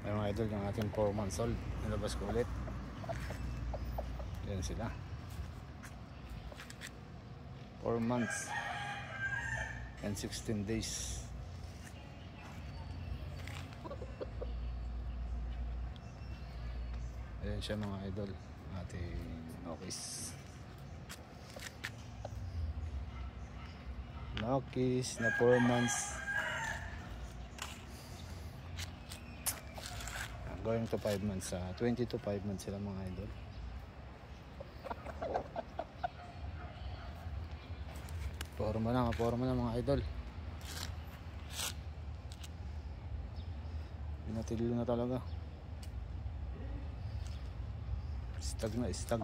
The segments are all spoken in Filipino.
Ayun mga idol, yung ating 4 months old, nilabas ko ulit. Yan sila, 4 months and 16 days. Ayan siya mga idol, ating Nokis. Nokis na 4 months going to 5 months. 20 to 5 months sila mga idol. Forma na mga idol. Pinatilyo na talaga. Stag na stag.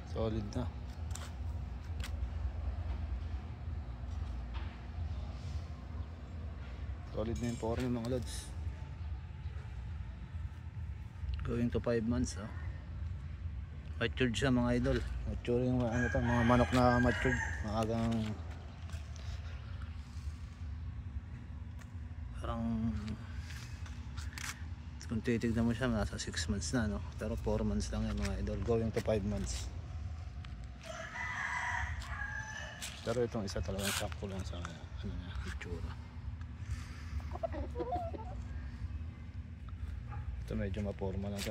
Solid na. Solid na yung forma mga lods. Going to 5 months. Matured siya mga idol. Mature yung mga manok na matured. Maagang parang kung titignan mo siya nasa 6 months na, no? Pero 4 months lang yan mga idol. Going to 5 months. Pero itong isa talagang sakto lang sa ano niya, itsura. Ito medyo maporma na ito.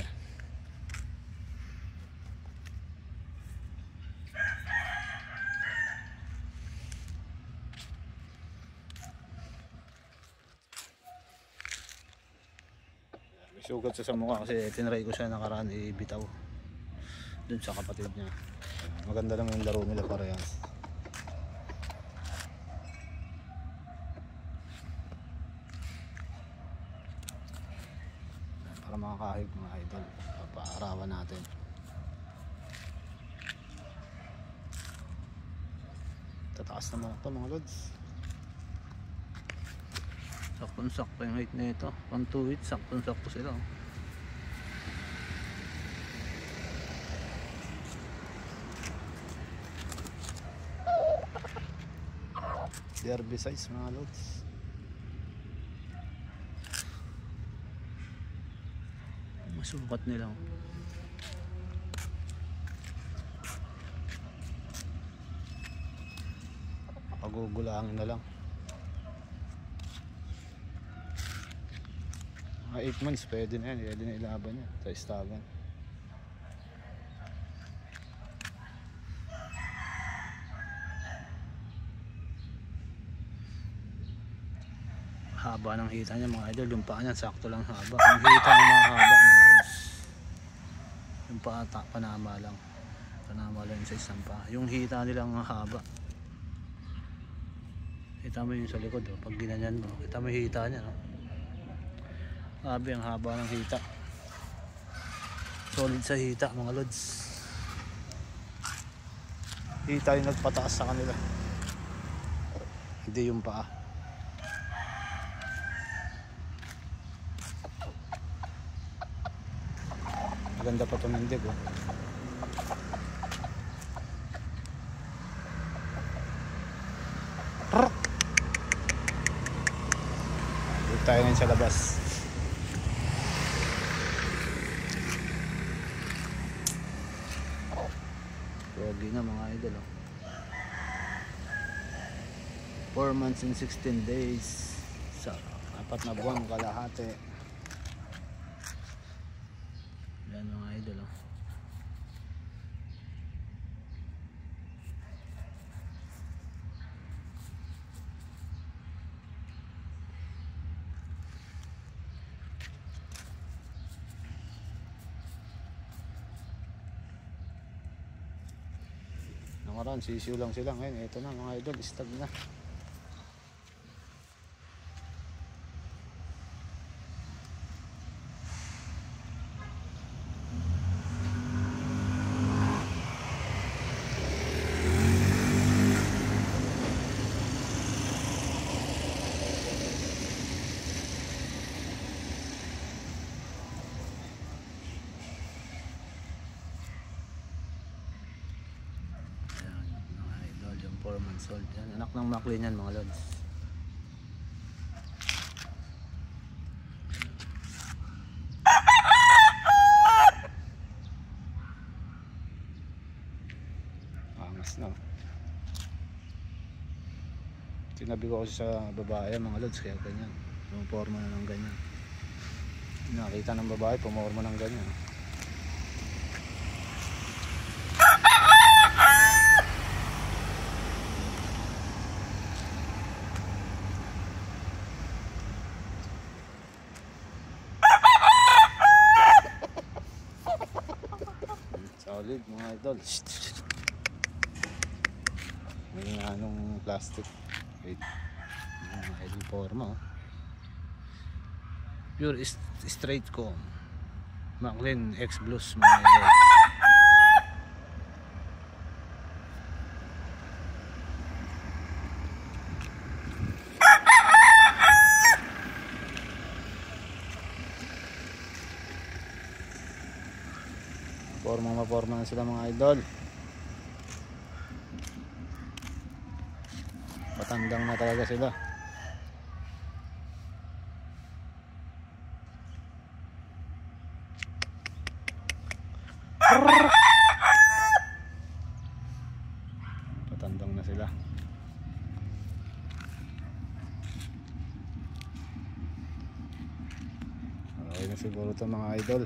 May sugat sa mukha kasi tinry ko siya nakaraan ibitaw dun sa kapatid niya. Maganda naman yung laro nila parehas. Para makakahig mga idol, papaarawan natin. Tataas naman ito mga lods. Saktong-sakto yung height na ito. 1-2 feet, saktong-sakto sila. Derby size mga lods. Masukat nila. Pagugulangin na lang. Mga 8 months pwede na yan. Pwede na ilaban yan sa istaban. Haba ng hita niya mga idol. Yung paa niya sakto lang haba. Yung hita ng mga haba mga lods. Yung paa panama lang. Panama lang sa isang paa. Yung hita nilang haba. Kita mo yung sa likod. Pag ginanyan mo. Kita mo yung hita niya. Grabe ang haba ng hita. Solid sa hita mga lods. Hita yung nagpataas sa kanila. Hindi yung paa. Maganda pa tumindig oh. Dito tayo ngayon sa labas. Pogi nga mga idol oh. 4 months and 16 days sa 4 na buwan kalahati. Yan mga idol oh. Nakaraan sisiw lang sila, ngayon ito na mga idol, stag na. months old. Yan, anak ng Maclean yan mga lods. Angas na. Sinabi ko kasi sa babae mga lods, kaya ganyan. Puporma na ng ganyan. Nakita ng babae, pumorma ng ganyan. Solid mga idol. May anong plastic. Wait. Mga idol forma oh. Pure straight comb. Maclean X Blues mga idol. Maporma na sila mga idol. Matandang na talaga sila. Matandang na sila. Okay na siguro ito mga idol.